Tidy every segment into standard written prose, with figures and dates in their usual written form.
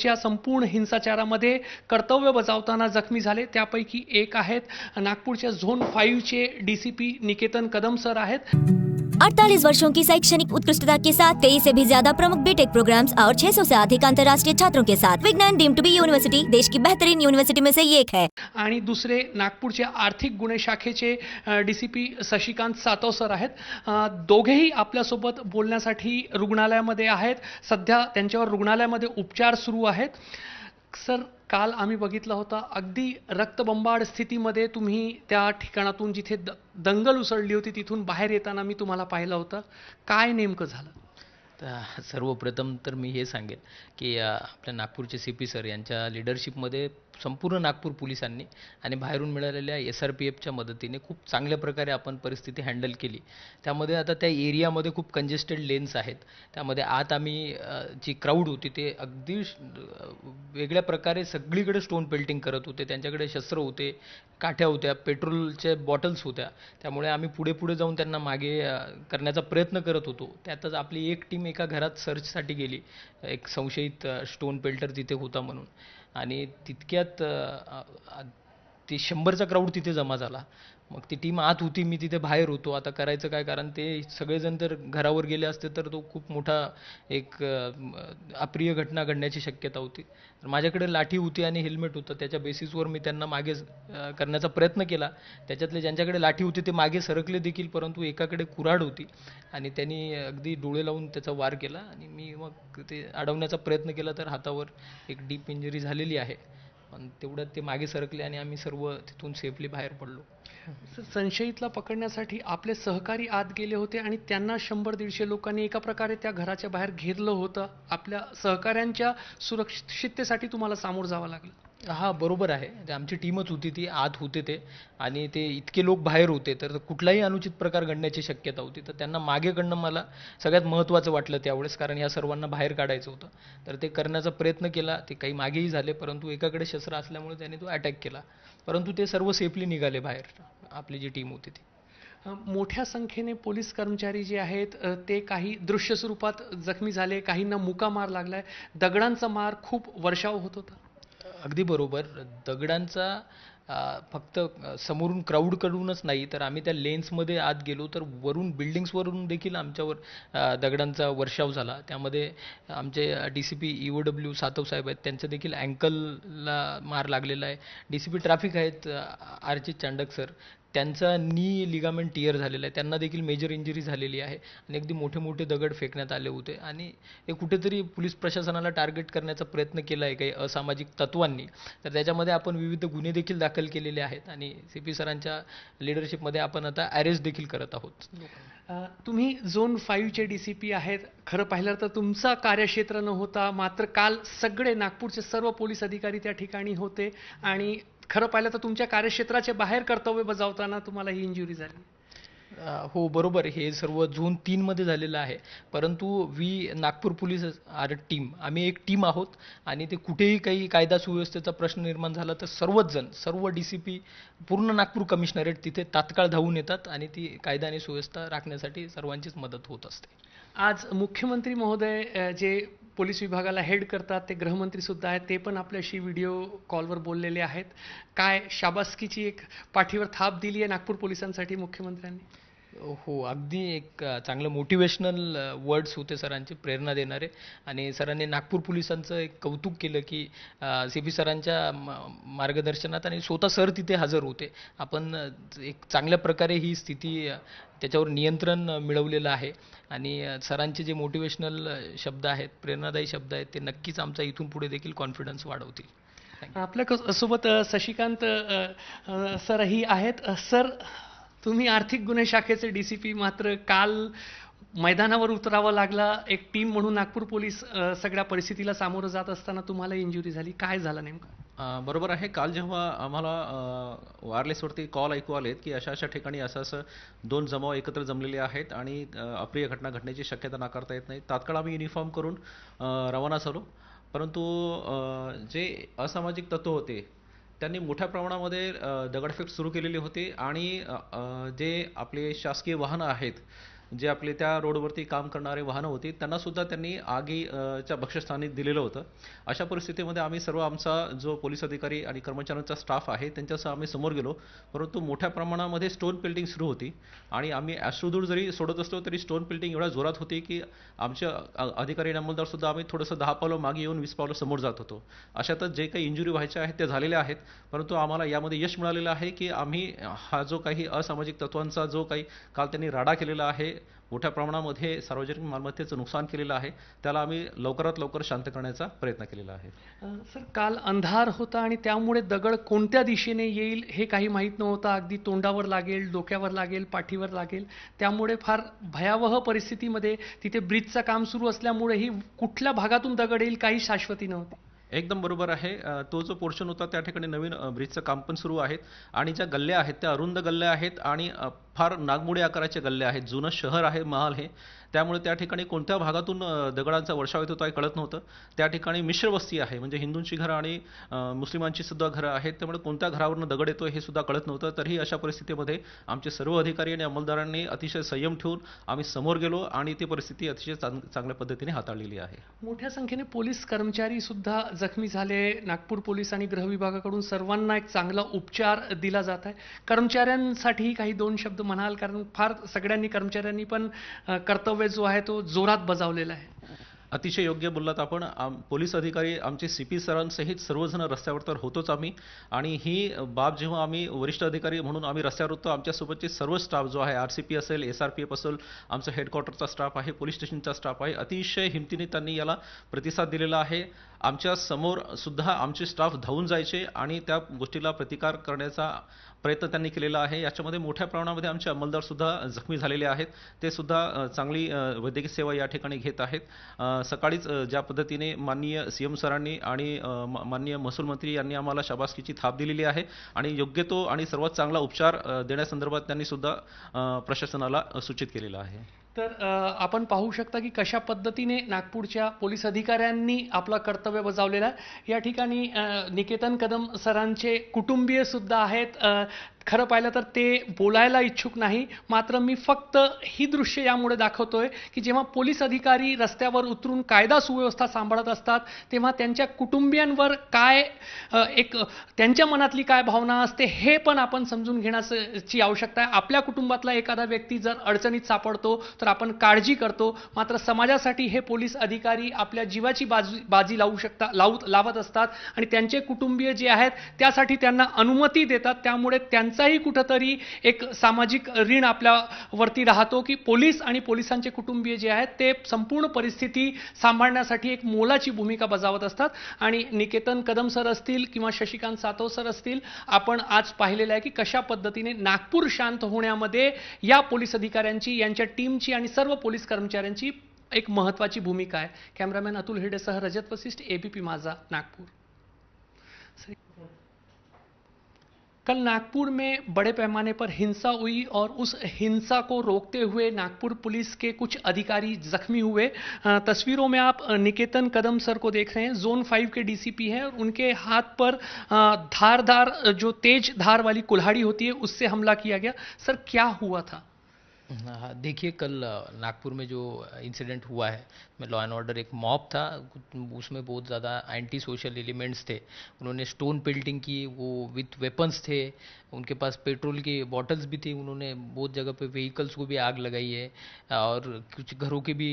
कालच्या संपूर्ण हिंसाचारामध्ये कर्तव्य बजावताना जखमी झाले, त्यापैकी एक आहेत नागपूरच्या झोन 5 चे डीसीपी निकेतन कदम सर आहेत। 48 वर्षों की शैक्षणिक उत्कृष्टता के साथ 23 से भी ज्यादा प्रमुख बीटेक प्रोग्राम्स और 600 से अधिक अंतर्राष्ट्रीय छात्रों के साथ विज्ञान डीम्ड टू बी यूनिवर्सिटी देश की बेहतरीन यूनिवर्सिटी में से एक है। आणि दुसरे नागपूरच्या आर्थिक गुन्हे शाखेचे डीसीपी शशिकांत सातव सर आहेत। दोघेही आपल्यासोबत बोलण्यासाठी रुग्णालयामध्ये आहेत। सध्या त्यांच्यावर रुग्णालयामध्ये उपचार सुरू आहेत। सर, काल आम्ही बघितलं होतं अगदी रक्तबंबाळ स्थितीमध्ये तुम्ही त्या ठिकाणातून जिथे दंगल उसळली होती तिथून बाहेर येताना मी तुम्हाला पाहिलं होतं। काय नेमकं झालं? सर्वप्रथम तर मी हे सांगेन की आपल्या नागपूरचे CP सर यांच्या लीडरशिपमध्ये संपूर्ण नागपूर पोलिसांनी आणि बाहेरून मिळालेल्या SRPFच्या मदतीने खूप चांगल्या प्रकारे आपण परिस्थिती हँडल केली। त्यामध्ये आता त्या एरियामध्ये खूप कंजेस्टेड लेन्स आहेत, त्यामध्ये आत आम्ही जी क्राऊड होती ते अगदी वेगळ्या प्रकारे सगळीकडे स्टोन पेल्टिंग करत होते। त्यांच्याकडे शस्त्र होते, काठ्या होत्या, पेट्रोलच्या बॉटल्स होत्या। त्यामुळे आम्ही पुढे पुढे जाऊन त्यांना मागे करण्याचा प्रयत्न करत होतो। त्यातच आपली एक टीम एका घरात सर्चसाठी गेली, एक संशयित स्टोन पेल्टर तिथे होता म्हणून, आणि तितक्यात ते 100चा क्राऊड तिथे जमा झाला। मग ती टीम आत होती, मी तिथे बाहेर होतो। आता करायचं काय, कारण ते सगळेजण तर घरावर गेले असते तर तो खूप मोठा एक अप्रिय घटना घडण्याची शक्यता होती। तर माझ्याकडे लाठी होती आणि हेल्मेट होतं, त्याच्या बेसिसवर मी त्यांना मागे करण्याचा प्रयत्न केला। त्याच्यातले ज्यांच्याकडे लाठी होती ते मागे सरकले देखील, परंतु एकाकडे कुऱ्हाड होती आणि त्यांनी अगदी डोळे लावून त्याचा वार केला आणि मी मग ते अडवण्याचा प्रयत्न केला, तर हातावर एक डीप इंजरी झालेली आहे। पण तेवढ्यात ते मागे सरकले आणि आम्ही सर्व तिथून सेफली बाहेर पडलो। संशयितला पकडण्यासाठी आपले सहकारी आत गेले होते आणि त्यांना 100-150 लोकांनी एका प्रकारे त्या घराच्या बाहेर घेरलं होतं। आपल्या सहकाऱ्यांच्या सुरक्षिततेसाठी तुम्हाला सामोरं जावं लागलं। हां, बरोबर आहे। ते आमची टीमच होती, ती आत होते ते, आणि ते इतके लोक बाहेर होते तर कुठलाही अनुचित प्रकार घडण्याची शक्यता होती। तर त्यांना मागे कडणं मला सगळ्यात महत्त्वाचं वाटलं त्यावेळेस, कारण या सर्वांना बाहेर काढायचं होतं। तर ते करण्याचा प्रयत्न केला, ते काही मागेही झाले, परंतु एकाकडे शस्त्र असल्यामुळे त्याने तो अटॅक केला, परंतु ते सर्व सेफली निघाले बाहेर, आपली जी टीम होती ती। मोठ्या संख्येने पोलीस कर्मचारी जे आहेत ते काही दृश्य स्वरूपात जखमी झाले, काहींना मुका मार लागलाय, दगडांचा मार खूप वर्षाव होत होता। अगदी बरोबर। दगडांचा फक्त समोरून क्राऊडकडूनच नाही, तर आम्ही त्या लेन्समध्ये आत गेलो तर वरून बिल्डिंग्सवरून देखील आमच्यावर दगडांचा वर्षाव झाला। त्यामध्ये आमचे DCP EOW सातव साहेब आहेत, त्यांचं देखील अँकलला मार लागलेला आहे। DCP ट्रॅफिक आहेत RJ चांडक सर, त्यांचा नी लिगामेंट टियर झालेला आहे, त्यांना देखील मेजर इंजुरी झालेली आहे आणि अगदी मोठे मोठे दगड फेकण्यात आले होते आणि हे कुठेतरी पोलीस प्रशासनाला टार्गेट करण्याचा प्रयत्न केला आहे काही असामाजिक तत्वांनी। तर त्याच्यामध्ये आपण विविध गुन्हे देखील दाखल केलेले आहेत आणि CP सरांच्या लीडरशिपमध्ये आपण आता अरेस्ट देखील करत आहोत। तुम्ही झोन 5 चे DCP आहेत। खरं पाहिलं तर तुमचा कार्यक्षेत्र नव्हता, मात्र काल सगळे नागपूरचे सर्व पोलीस अधिकारी त्या ठिकाणी होते आणि खरं पाहिलं तर तुमच्या कार्यक्षेत्राच्या बाहेर कर्तव्य बजावताना तुम्हाला ही इंजुरी झाली। हो, बरोबर। हे सर्व झोन 3 मध्ये झालेलं आहे, परंतु नागपूर पोलीस आर टीम, आम्ही एक टीम आहोत आणि ते कुठेही काही कायदा सुव्यवस्थेचा प्रश्न निर्माण झाला तर सर्वच जण, सर्व DCP, पूर्ण नागपूर कमिशनरेट तिथे तात्काळ धावून येतात आणि ती कायदा आणि सुव्यवस्था राखण्यासाठी सर्वांचीच मदत होत असते। आज मुख्यमंत्री महोदय जे पोलीस विभागाला हेड करतात, ते गृहमंत्री सुद्धा आहेत, ते पण आपल्याशी व्हिडिओ कॉलवर बोललेले आहेत। काय शाबासकीची एक पाठीवर थाप दिली आहे नागपूर पोलिसांसाठी मुख्यमंत्र्यांनी? हो, अगदी एक चांगलं मोटिवेशनल वर्ड्स होते सरांचे, प्रेरणा देणारे, आणि सरांनी नागपूर पोलिसांचं एक कौतुक केलं की CP सरांच्या मार्गदर्शनात आणि स्वतः सर तिथे हजर होते। आपण एक चांगल्या प्रकारे ही स्थिती त्याच्यावर नियंत्रण मिळवलेलं आहे आणि सरांचे जे मोटिवेशनल शब्द आहेत, प्रेरणादायी शब्द आहेत, ते नक्कीच आमचा इथून पुढे देखील कॉन्फिडन्स वाढवतील। आपल्या सोबत शशिकांत सरही आहेत। सर, तुम्ही आर्थिक गुन्हे शाखेचे DCP, मात्र काल मैदानावर उतरावं लागला एक टीम म्हणून। नागपूर पोलीस सगळ्या परिस्थितीला सामोरं जात असताना तुम्हाला इंजुरी झाली, काय झालं नेमकं? बरोबर आहे। काल जेव्हा आम्हाला वायरलेसवरती कॉल ऐकू आलेत की अशा अशा ठिकाणी असं दोन जमाव एकत्र जमलेले आहेत आणि अप्रिय घटना घडण्याची शक्यता नाकारता येत नाही, तात्काळ आम्ही युनिफॉर्म करून रवाना झालो। परंतु जे असामाजिक तत्व होते त्यांनी मोठ्या प्रमाणामध्ये दगडफेक सुरू केलेली होती आणि जे आपले शासकीय वाहनं आहेत जे आपले त्या रोडवरती काम करणारे वाहनं होती त्यांना सुद्धा त्यांनी च्या बक्षस्थानी दिलेलं होतं. अशा परिस्थितीमध्ये आम्ही सर्व आमचा जो पोलीस अधिकारी आणि कर्मचाऱ्यांचा स्टाफ आहे त्यांच्यासह आम्ही समोर गेलो, परंतु मोठ्या प्रमाणामध्ये स्टोन पेल्टिंग सुरू होती आणि आम्ही अश्रुधूर जरी सोडत असलो तरी स्टोन पेल्टिंग एवढ्या जोरात होती की आमचे अधिकारी आणि अंमलदार सुद्धा आम्ही थोडंसं 10 पावलं मागे येऊन 20 पावलं समोर जात होतो. अशातच जे काही इंजुरी व्हायच्या आहेत त्या झालेल्या आहेत, परंतु आम्हाला यामध्ये यश मिळालेलं आहे की आम्ही हा जो काही असामाजिक तत्वांचा जो काही काल त्यांनी राडा केलेला आहे, मोठ्या प्रमाणामध्ये सार्वजनिक मालमत्तेचं नुकसान केलेलं आहे, त्याला आम्ही लवकरात लवकर शांत करण्याचा प्रयत्न केलेला आहे. सर, काल अंधार होता आणि त्यामुळे दगड कोणत्या दिशेने येईल हे काही माहीत नव्हतं. अगदी तोंडावर लागेल, डोक्यावर लागेल, पाठीवर लागेल. त्यामुळे फार भयावह परिस्थितीमध्ये तिथे ब्रिजचं काम सुरू असल्यामुळेही कुठल्या भागातून दगड येईल काही शाश्वती नव्हती. एकदम बरोबर आहे. तो जो पोर्शन होता त्या ठिकाणी नवीन ब्रिजचं काम पण सुरू आहे आणि ज्या गल्ल्या आहेत त्या अरुंद गल्ल्या आहेत आणि फार नागमोडी आकाराचे गल्ल्या आहेत. जुनं शहर आहे महाल हे, त्यामुळे त्या ठिकाणी कोणत्या भागातून दगडांचा वर्षाव येत होता हे कळत नव्हतं. त्या ठिकाणी मिश्र वस्ती आहे, म्हणजे हिंदूंची घरं आणि मुस्लिमांची सुद्धा घरं आहेत, त्यामुळे कोणत्या घरावरून दगड येतो हे सुद्धा कळत नव्हतं. तरीही अशा परिस्थितीमध्ये आमचे सर्व अधिकारी आणि अंमलदारांनी अतिशय संयम ठेवून आम्ही समोर गेलो आणि ती परिस्थिती अतिशय चांगल्या पद्धतीने हाताळलेली आहे. मोठ्या संख्येने पोलीस कर्मचारी सुद्धा जखमी झाले. नागपूर पोलीस आणि गृह विभागाकडून सर्वांना एक चांगला उपचार दिला जात आहे. कर्मचाऱ्यांसाठीही काही 2 शब्द म्हणाल, कारण फार सगळ्यांनी कर्मचाऱ्यांनी पण कर्तव्य जो आहे तो जोरात बजावलेला आहे. अतिशय योग्य बोललात आपण. पोलीस अधिकारी आमचे CP सरांसहित सर्वजण रस्त्यावर तर होतोच आम्ही, आणि ही बाब जेव्हा आम्ही वरिष्ठ अधिकारी म्हणून आम्ही रस्त्यावर होतो, आमच्यासोबतचे सर्व स्टाफ जो आहे, RCP असेल, SRPF असेल, आमचं हेडक्वार्टरचा स्टाफ आहे, पोलीस स्टेशनचा स्टाफ आहे, अतिशय हिमतीने त्यांनी याला प्रतिसाद दिलेला आहे. आमच्या समोर सुद्धा आमचे स्टाफ धावून जायचे आणि त्या गोष्टीला प्रतिकार करण्याचा प्रयत्न त्यांनी केलेला आहे. याच्यामध्ये मोठ्या प्रमाणामध्ये आमचे अंमलदार सुद्धा जखमी झालेले आहेत. ते सुद्धा चांगली वैद्यकीय सेवा या ठिकाणी घेत आहेत. सकाळीच ज्या पद्धतीने माननीय CM सरांनी आणि माननीय महसूल मंत्री यांनी आम्हाला शाबासकीची थाप दिलेली आहे आणि योग्य तो आणि सर्वात चांगला उपचार देण्यासंदर्भात त्यांनी सुद्धा प्रशासनाला सूचित केलेलं आहे. तर आपण पाहू शकता की कशा पद्धतीने नागपूरच्या पोलीस अधिकाऱ्यांनी आपलं कर्तव्य बजावलेलं आहे. या ठिकाणी निकेतन कदम सरांचे कुटुंबीय सुद्धा आहेत. खरं पाहिलं तर ते बोलायला इच्छुक नाही, मात्र मी फक्त ही दृश्य यामुळे दाखवतोय की जेव्हा पोलीस अधिकारी रस्त्यावर उतरून कायदा सुव्यवस्था सांभाळत असतात तेव्हा त्यांच्या कुटुंबियांवर काय एक त्यांच्या मनातली काय भावना असते हे पण आपण समजून घेण्याची आवश्यकता आहे. आपल्या कुटुंबातला एखादा व्यक्ती जर अडचणीत सापडतो तर आपण काळजी करतो, मात्र समाजासाठी हे पोलीस अधिकारी आपल्या जीवाची बाजी लावत असतात आणि त्यांचे कुटुंबीय जे आहेत त्यासाठी त्यांना अनुमती देतात. त्यामुळे त्यांचाही कुठंतरी एक सामाजिक ऋण आपल्यावरती राहतो की पोलीस आणि पोलिसांचे कुटुंबीय जे आहेत ते संपूर्ण परिस्थिती सांभाळण्यासाठी एक मोलाची भूमिका बजावत असतात. आणि निकेतन कदम सर असतील किंवा शशिकांत सातव सर असतील, आपण आज पाहिलेलं आहे की कशा पद्धतीने नागपूर शांत होण्यामध्ये या पोलीस अधिकाऱ्यांची, यांच्या टीमची आणि सर्व पोलीस कर्मचाऱ्यांची एक महत्त्वाची भूमिका आहे. कॅमेरामॅन अतुल हेडेसह रजत वशिष्ठ, ABP माझा, नागपूर. कल नागपुर में बड़े पैमाने पर हिंसा हुई और उस हिंसा को रोकते हुए नागपुर पुलिस के कुछ अधिकारी जख्मी हुए. तस्वीरों में आप निकेतन कदम सर को देख रहे हैं, जोन 5 के DCP हैं और उनके हाथ पर धारदार जो तेज धार वाली कुल्हाड़ी होती है उससे हमला किया गया. सर, क्या हुआ था? हाँ, देखिए कल नागपुर में जो इंसिडेंट हुआ है, में लॉ एंड ऑर्डर एक मॉब था, उसमें बहुत ज़्यादा एंटी सोशल एलिमेंट्स थे. उन्होंने स्टोन पेल्टिंग की, वो विथ वेपन्स थे, उनके पास पेट्रोल की बॉटल्स भी थी, उन्होंने बहुत जगह पे व्हीकल्स को भी आग लगाई है और कुछ घरों की भी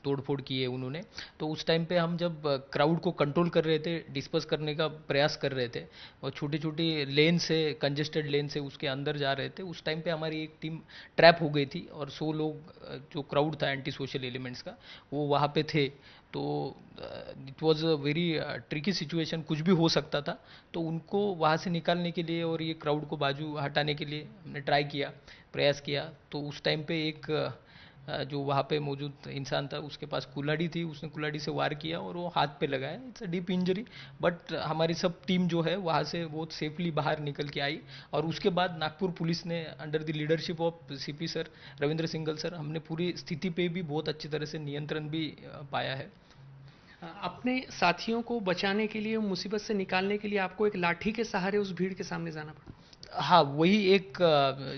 तोड़फोड़ की है उन्होंने. तो उस टाइम पे हम जब क्राउड को कंट्रोल कर रहे थे, डिस्पर्स करने का प्रयास कर रहे थे और छोटी छोटी लेन से, कंजेस्टेड लेन से उसके अंदर जा रहे थे, उस टाइम पे हमारी एक टीम ट्रैप हो गई थी और 100 लोग जो क्राउड था एंटी सोशल एलिमेंट्स का वो वहाँ पे थे. तो it was a very tricky situation, कुछ भी हो सकता था. तो उनको वहाँ से निकालने के लिए और ये क्राउड को बाजू हटाने के लिए हमने ट्राई किया, प्रयास किया. तो उस टाइम पे एक जो वहाँ पे मौजूद इंसान था उसके पास कुल्हाड़ी थी, उसने कुल्हाड़ी से वार किया और वो हाथ पे लगाया. It's a deep injury, but हमारी सब टीम जो है वहाँ से बहुत सेफली बाहर निकल के आई. और उसके बाद नागपुर पुलिस ने under the leadership of CP sir Ravindra single sir, हमने पूरी स्थिति पे भी बहुत अच्छी तरह से नियंत्रण भी पाया है. अपने साथियों को बचाने के लिए, मुसीबत से निकालने के लिए आपको एक लाठी के सहारे उस भीड़ के सामने जाना पड़ा? हाँ, वही एक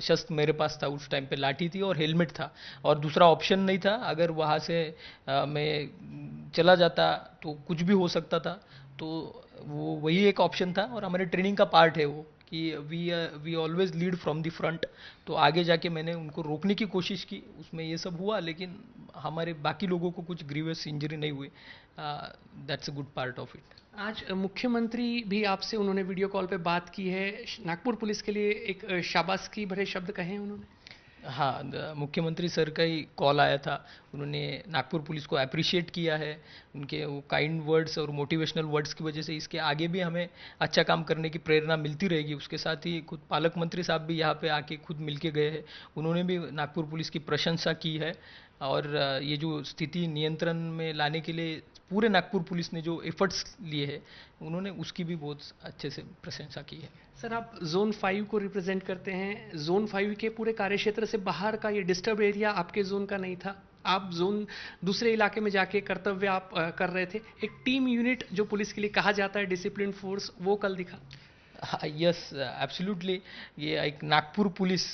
शस्त्र मेरे पास था उस टाइम पे, लाठी थी और हेलमेट था, और दूसरा ऑप्शन नहीं था। अगर वहाँ से मैं चला जाता तो कुछ भी हो सकता था। तो वो वही एक ऑप्शन था, और हमारे ट्रेनिंग का पार्ट है वो, कि we always lead from the front. तो आगे जाके मैंने उनको रोकने की कोशिश की, उसमें ये सब हुआ, लेकिन हमारे बाकी लोगों को कुछ ग्रीवियस इंजरी नहीं हुई। That's a good part of it. आज मुख्यमंत्री भी आपसे उन्होंने वीडियो कॉल पे बात की है, नागपुर पुलिस के लिए एक शाबाशी भरे शब्द कहे हैं उन्होंने। हाँ, मुख्यमंत्री सर का ही कॉल आया था। उन्होंने नागपुर पुलिस को अप्रिशिएट किया है, उनके वो काइंड वर्ड्स और मोटिवेशनल वर्ड्स की वजह से इसके आगे भी हमें अच्छा काम करने की प्रेरणा मिलती रहेगी। उसके साथ ही खुद पालक मंत्री साहब भी यहाँ पे आके खुद मिल के गए हैं, उन्होंने भी नागपुर पुलिस की प्रशंसा की है। और ये जो स्थिति नियंत्रण में लाने के लिए पूरे नागपुर पुलिस ने जो एफर्ट्स लिए हैं, उन्होंने उसकी भी बहुत अच्छे से प्रशंसा की है। सर, आप जोन 5 को रिप्रेजेंट करते हैं, जोन 5 के पूरे कार्यक्षेत्र से बाहर का ये डिस्टर्ब एरिया आपके जोन का नहीं था, आप जोन दूसरे इलाके में जाके कर्तव्य आप कर रहे थे। एक टीम यूनिट जो पुलिस के लिए कहा जाता है, डिसिप्लिन फोर्स, वो कल दिखा। Yes, absolutely. ये एक Nagpur police,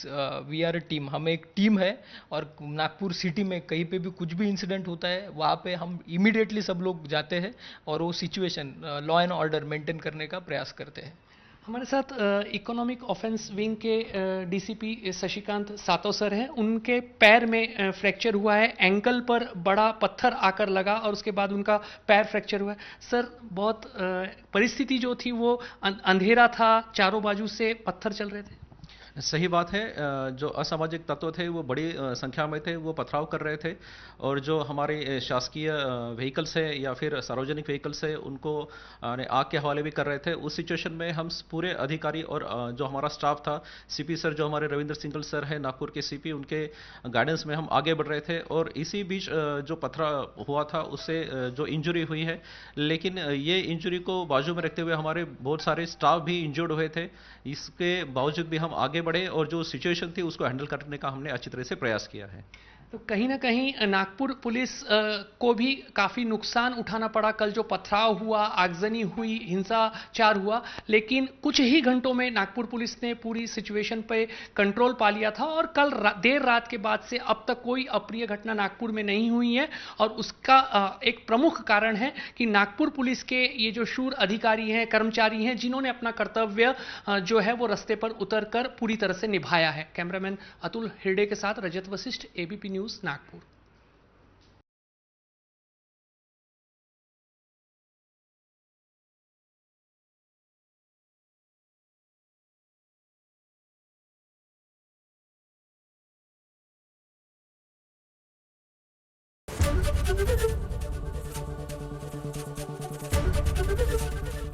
we are a team, हम एक टीम है। और नागपुर सिटी में कहीं पे भी कुछ भी इंसिडेंट होता है, वहाँ पे हम इमीडिएटली सब लोग जाते हैं और वो situation, law end order maintain करने का प्रयास करते हैं। हमारे साथ इकोनॉमिक ऑफेंस विंग के डीसीपी शशिकांत सातव सर हैं। उनके पैर में फ्रैक्चर हुआ है, एंकल पर बड़ा पत्थर आकर लगा और उसके बाद उनका पैर फ्रैक्चर हुआ है। सर, बहुत परिस्थिति जो थी वो अंधेरा था, चारों बाजू से पत्थर चल रहे थे। सही बात है। जो असामाजिक तत्व थे वो बड़ी संख्या में थे, वो पथराव कर रहे थे, और जो हमारे शासकीय व्हीकल्स है या फिर सार्वजनिक व्हीकल्स है उनको आग के हवाले भी कर रहे थे। उस सिचुएशन में हम पूरे अधिकारी और जो हमारा स्टाफ था, सीपी सर जो हमारे रविंद्र सिंगल सर है नागपुर के सीपी, उनके गाइडेंस में हम आगे बढ़ रहे थे। और इसी बीच जो पथराव हुआ था उससे जो इंजरी हुई है, लेकिन ये इंजरी को बाजू में रखते हुए हमारे बहुत सारे स्टाफ भी इंजर्ड हुए थे। इसके बावजूद भी हम आगे बढ़े और जो सिचुएशन थी उसको हैंडल करने का हमने अच्छी तरह से प्रयास किया है। तो कहीं ना कहीं नागपुर पुलिस को भी काफ़ी नुकसान उठाना पड़ा। कल जो पथराव हुआ, आगजनी हुई, हिंसाचार हुआ, लेकिन कुछ ही घंटों में नागपुर पुलिस ने पूरी सिचुएशन पे कंट्रोल पा लिया था। और कल देर रात के बाद से अब तक कोई अप्रिय घटना नागपुर में नहीं हुई है। और उसका एक प्रमुख कारण है कि नागपुर पुलिस के ये जो शूर अधिकारी हैं, कर्मचारी हैं, जिन्होंने अपना कर्तव्य जो है वो रास्ते पर उतरकर पूरी तरह से निभाया है। कैमरामैन अतुल हिरडे के साथ Rajat Vashishth, ABP news, Nagpur.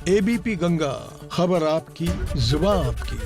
ABP Ganga, खबर आपकी, जुबान आपकी।